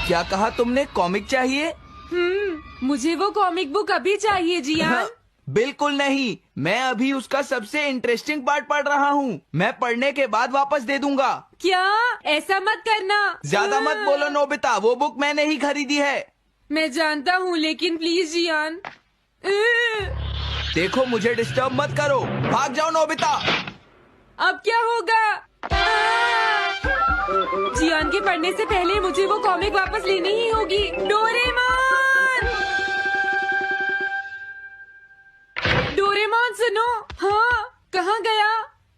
क्या कहा तुमने? कॉमिक चाहिए? मुझे वो कॉमिक बुक अभी चाहिए जियान। बिल्कुल नहीं, मैं अभी उसका सबसे इंटरेस्टिंग पार्ट पढ़ रहा हूँ। मैं पढ़ने के बाद वापस दे दूंगा। क्या? ऐसा मत करना। ज्यादा मत बोलो नोबिता, वो बुक मैंने ही खरीदी है। मैं जानता हूँ, लेकिन प्लीज जियान। देखो, मुझे डिस्टर्ब मत करो। भाग जाओ नोबिता। अब क्या होगा? जियान के पढ़ने से पहले मुझे वो कॉमिक वापस लेनी ही होगी। डोरेमोन! डोरेमोन सुनो। हाँ, कहाँ गया?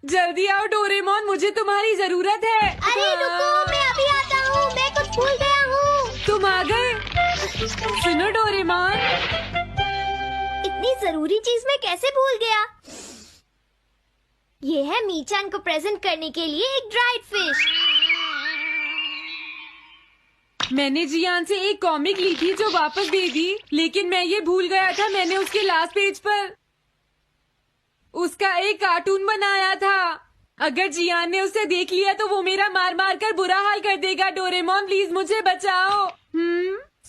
जल्दी आओ डोरेमोन, मुझे तुम्हारी जरूरत है। अरे रुको, मैं अभी आता हूँ। मैं कुछ भूल गया हूँ। तुम आ गए? सुनो डोरेमोन, इतनी जरूरी चीज मैं कैसे भूल गया? ये है मीचान को प्रेजेंट करने के लिए एक ड्राइड फिश। मैंने जियान से एक कॉमिक ली थी जो वापस दे दी, लेकिन मैं ये भूल गया था मैंने उसके लास्ट पेज पर उसका एक कार्टून बनाया था। अगर जियान ने उसे देख लिया तो वो मेरा मार मार कर बुरा हाल कर देगा। डोरेमोन प्लीज मुझे बचाओ।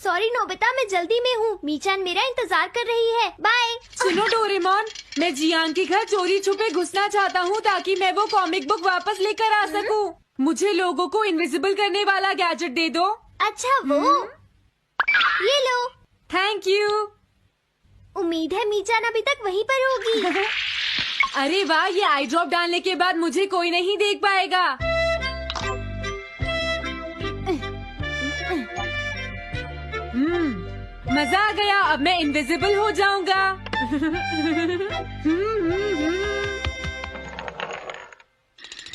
सॉरी नोबिता, मैं जल्दी में हूँ। मीचान मेरा इंतजार कर रही है। बाय। सुनो डोरेमोन, मैं जियान के घर चोरी छुपे घुसना चाहता हूँ ताकि मैं वो कॉमिक बुक वापस लेकर आ सकूँ। मुझे लोगों को इनविजिबल करने वाला गैजेट दे दो। अच्छा वो ये लो। Thank you. उम्मीद है मीचान अभी तक वहीं पर होगी। अरे वाह, ये आई ड्रॉप डालने के बाद मुझे कोई नहीं देख पाएगा। मजा आ गया, अब मैं इनविजिबल हो जाऊंगा।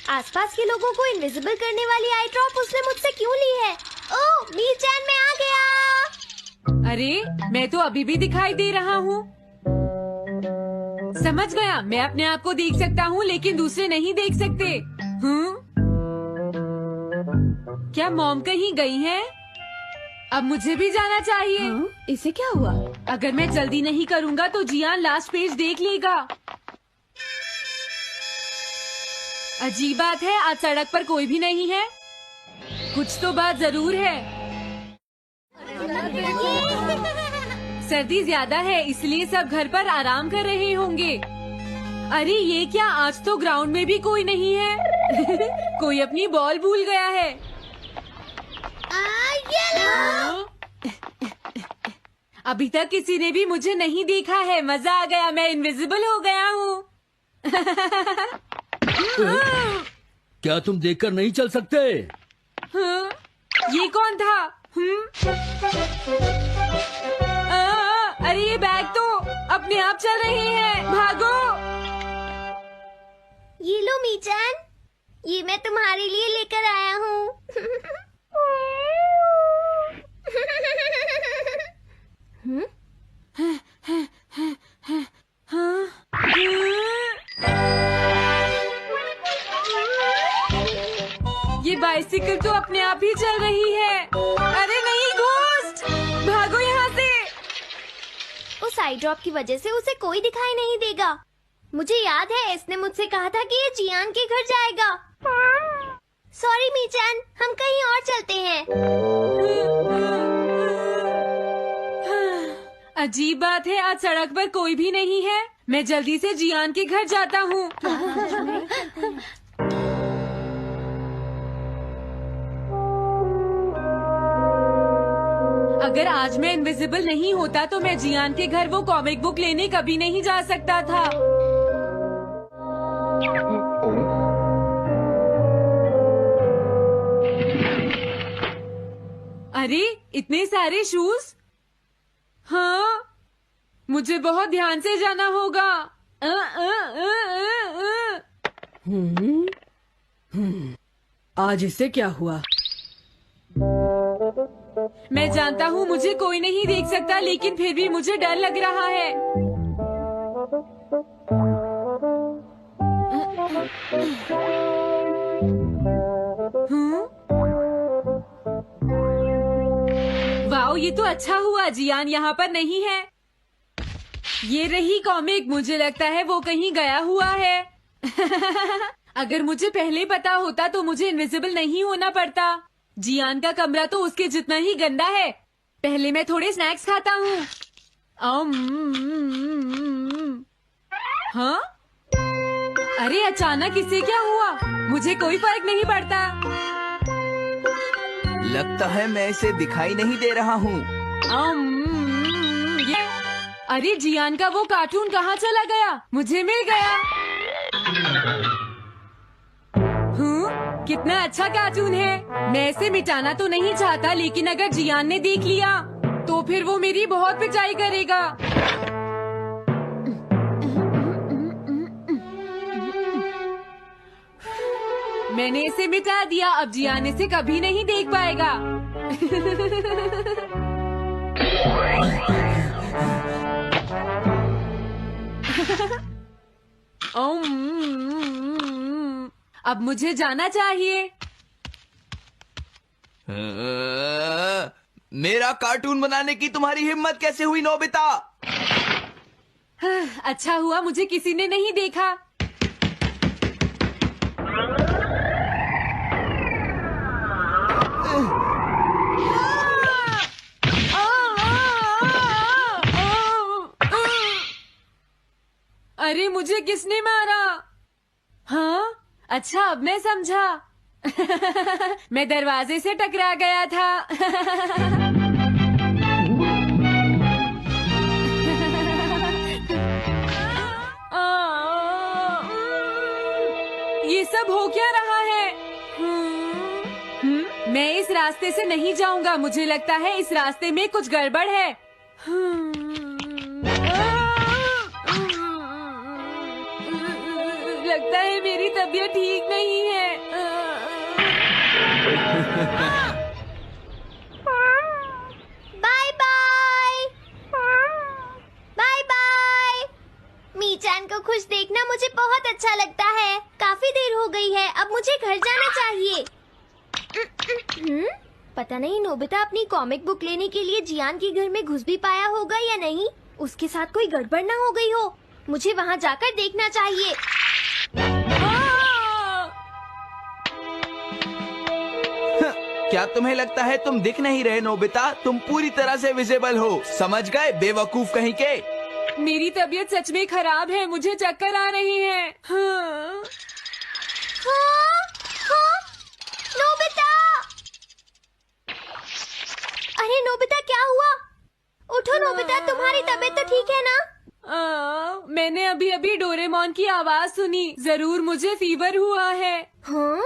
आसपास के लोगों को इनविजिबल करने वाली आई ड्रॉप उसने मुझसे क्यों ली है? ओह, मीचान मैं आ गया। अरे, मैं तो अभी भी दिखाई दे रहा हूँ। समझ गया, मैं अपने आप को देख सकता हूँ लेकिन दूसरे नहीं देख सकते। क्या मॉम कहीं गई हैं? अब मुझे भी जाना चाहिए। इसे क्या हुआ? अगर मैं जल्दी नहीं करूँगा तो जियान लास्ट पेज देख लेगा। अजीब बात है, आज सड़क पर कोई भी नहीं है। कुछ तो बात जरूर है। सर्दी ज्यादा है इसलिए सब घर पर आराम कर रहे होंगे। अरे ये क्या, आज तो ग्राउंड में भी कोई नहीं है। कोई अपनी बॉल भूल गया है। ये लो। अभी तक किसी ने भी मुझे नहीं देखा है। मजा आ गया, मैं इनविजिबल हो गया हूँ। क्या तुम देखकर नहीं चल सकते? ये कौन था? अरे ये बैग तो अपने आप चल रहे हैं। भागो। ये लो मीचान, ये मैं तुम्हारे लिए लेकर आया हूँ। ये बाइसिकल तो अपने आप ही चल रही है। अरे नहीं, घोस्ट! भागो यहाँ से। उस आई ड्रॉप की वजह से उसे कोई दिखाई नहीं देगा। मुझे याद है इसने मुझसे कहा था कि ये जियान के घर जाएगा। सॉरी मीचान, हम कहीं और चलते हैं। अजीब बात है, आज सड़क पर कोई भी नहीं है। मैं जल्दी से जियान के घर जाता हूँ। अगर आज मैं इनविजिबल नहीं होता तो मैं जियान के घर वो कॉमिक बुक लेने कभी नहीं जा सकता था। अरे इतने सारे शूज। हाँ, मुझे बहुत ध्यान से जाना होगा। आज इससे क्या हुआ? मैं जानता हूँ मुझे कोई नहीं देख सकता, लेकिन फिर भी मुझे डर लग रहा है। वाओ, ये तो अच्छा हुआ जियान यहाँ पर नहीं है। ये रही कॉमिक, मुझे लगता है वो कहीं गया हुआ है। अगर मुझे पहले पता होता तो मुझे इनविजिबल नहीं होना पड़ता। जियान का कमरा तो उसके जितना ही गंदा है। पहले मैं थोड़े स्नैक्स खाता हूँ। हाँ? अरे अचानक इससे क्या हुआ? मुझे कोई फर्क नहीं पड़ता। लगता है मैं इसे दिखाई नहीं दे रहा हूँ। अरे जियान का वो कार्टून कहाँ चला गया? मुझे मिल गया। कितना अच्छा कार्टून है। मैं इसे मिटाना तो नहीं चाहता, लेकिन अगर जियान ने देख लिया तो फिर वो मेरी बहुत पिटाई करेगा। मैंने इसे मिटा दिया, अब जियान इसे कभी नहीं देख पाएगा। अब मुझे जाना चाहिए। मेरा कार्टून बनाने की तुम्हारी हिम्मत कैसे हुई नोबिता? अच्छा हुआ मुझे किसी ने नहीं देखा। अरे मुझे किसने मारा? हाँ, अच्छा अब मैं समझा। मैं दरवाजे से टकरा गया था। ये सब हो क्या रहा है? मैं इस रास्ते से नहीं जाऊंगा। मुझे लगता है इस रास्ते में कुछ गड़बड़ है। लगता है मेरी तबीयत ठीक नहीं है। Bye bye. Bye bye. मीचान को खुश देखना मुझे बहुत अच्छा लगता है। काफी देर हो गई है, अब मुझे घर जाना चाहिए। पता नहीं नोबिता अपनी कॉमिक बुक लेने के लिए जियान के घर में घुस भी पाया होगा या नहीं। उसके साथ कोई गड़बड़ ना हो गई हो। मुझे वहाँ जाकर देखना चाहिए। क्या तुम्हें लगता है तुम दिख नहीं रहे नोबिता? तुम पूरी तरह से विजिबल हो। समझ गए बेवकूफ कहीं के। मेरी तबीयत सच में खराब है। मुझे चक्कर आ रहे हैं। हाँ। नोबिता! अरे नोबिता क्या हुआ? उठो नोबिता, तुम्हारी तबीयत तो ठीक है ना? मैंने अभी अभी डोरेमोन की आवाज सुनी। जरूर मुझे फीवर हुआ है। हाँ?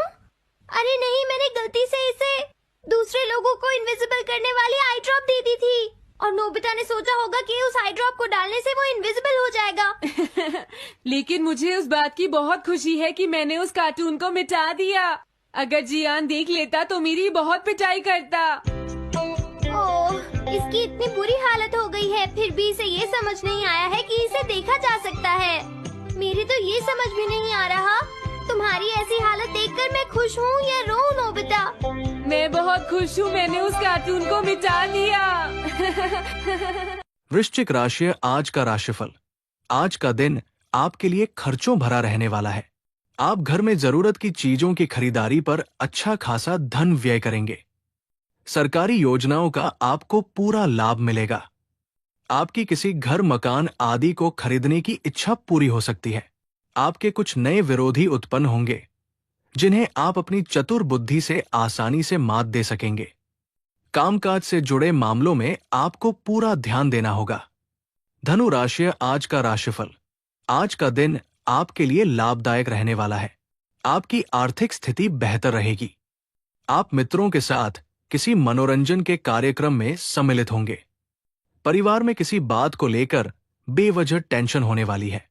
अरे नहीं, मैंने गलती से इसे दूसरे लोगों को इनविजिबल करने वाली आई ड्रॉप दे दी थी और नोबिता ने सोचा होगा कि उस आई ड्रॉप को डालने से वो इनविजिबल हो जाएगा। लेकिन मुझे उस बात की बहुत खुशी है कि मैंने उस कार्टून को मिटा दिया। अगर जियान देख लेता तो मेरी बहुत पिटाई करता। ओह, इसकी इतनी बुरी हालत हो गई है, फिर भी इसे ये समझ नहीं आया है कि इसे देखा जा सकता है। मेरे तो ये समझ भी नहीं आ रहा। तुम्हारी ऐसी हालत देखकर मैं खुश हूँ या रोऊं नोबिता? मैं बहुत खुश हूँ, मैंने उस कार्टून को मिटा दिया। वृश्चिक राशि आज का राशिफल। आज का दिन आपके लिए खर्चों भरा रहने वाला है। आप घर में जरूरत की चीजों की खरीदारी पर अच्छा खासा धन व्यय करेंगे। सरकारी योजनाओं का आपको पूरा लाभ मिलेगा। आपकी किसी घर मकान आदि को खरीदने की इच्छा पूरी हो सकती है। आपके कुछ नए विरोधी उत्पन्न होंगे जिन्हें आप अपनी चतुर बुद्धि से आसानी से मात दे सकेंगे। कामकाज से जुड़े मामलों में आपको पूरा ध्यान देना होगा। धनु राशि आज का राशिफल। आज का दिन आपके लिए लाभदायक रहने वाला है। आपकी आर्थिक स्थिति बेहतर रहेगी। आप मित्रों के साथ किसी मनोरंजन के कार्यक्रम में सम्मिलित होंगे। परिवार में किसी बात को लेकर बेवजह टेंशन होने वाली है।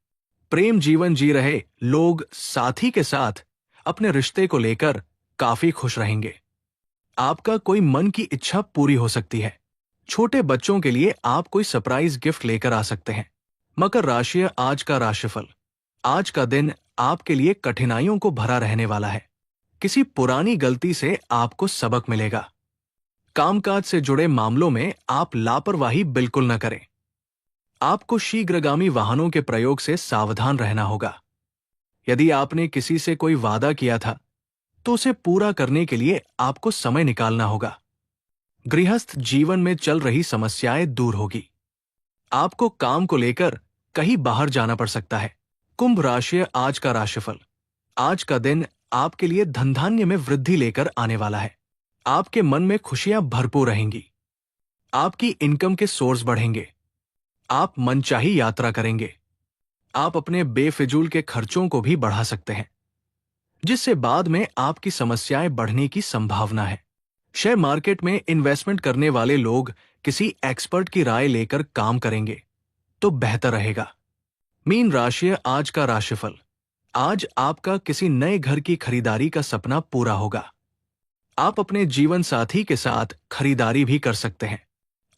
प्रेम जीवन जी रहे लोग साथी के साथ अपने रिश्ते को लेकर काफी खुश रहेंगे। आपका कोई मन की इच्छा पूरी हो सकती है। छोटे बच्चों के लिए आप कोई सरप्राइज गिफ्ट लेकर आ सकते हैं। मकर राशि आज का राशिफल। आज का दिन आपके लिए कठिनाइयों को भरा रहने वाला है। किसी पुरानी गलती से आपको सबक मिलेगा। कामकाज से जुड़े मामलों में आप लापरवाही बिल्कुल न करें। आपको शीघ्रगामी वाहनों के प्रयोग से सावधान रहना होगा। यदि आपने किसी से कोई वादा किया था तो उसे पूरा करने के लिए आपको समय निकालना होगा। गृहस्थ जीवन में चल रही समस्याएं दूर होगी। आपको काम को लेकर कहीं बाहर जाना पड़ सकता है। कुंभ राशि आज का राशिफल। आज का दिन आपके लिए धन धान्य में वृद्धि लेकर आने वाला है। आपके मन में खुशियां भरपूर रहेंगी। आपकी इनकम के सोर्स बढ़ेंगे। आप मनचाही यात्रा करेंगे। आप अपने बेफिजूल के खर्चों को भी बढ़ा सकते हैं, जिससे बाद में आपकी समस्याएं बढ़ने की संभावना है। शेयर मार्केट में इन्वेस्टमेंट करने वाले लोग किसी एक्सपर्ट की राय लेकर काम करेंगे तो बेहतर रहेगा। मीन राशि आज का राशिफल। आज आपका किसी नए घर की खरीदारी का सपना पूरा होगा। आप अपने जीवन साथी के साथ खरीदारी भी कर सकते हैं।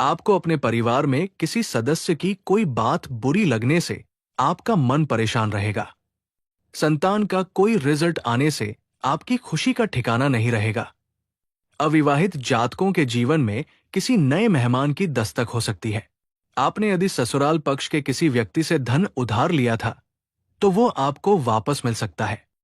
आपको अपने परिवार में किसी सदस्य की कोई बात बुरी लगने से आपका मन परेशान रहेगा। संतान का कोई रिजल्ट आने से आपकी खुशी का ठिकाना नहीं रहेगा। अविवाहित जातकों के जीवन में किसी नए मेहमान की दस्तक हो सकती है। आपने यदि ससुराल पक्ष के किसी व्यक्ति से धन उधार लिया था तो वो आपको वापस मिल सकता है।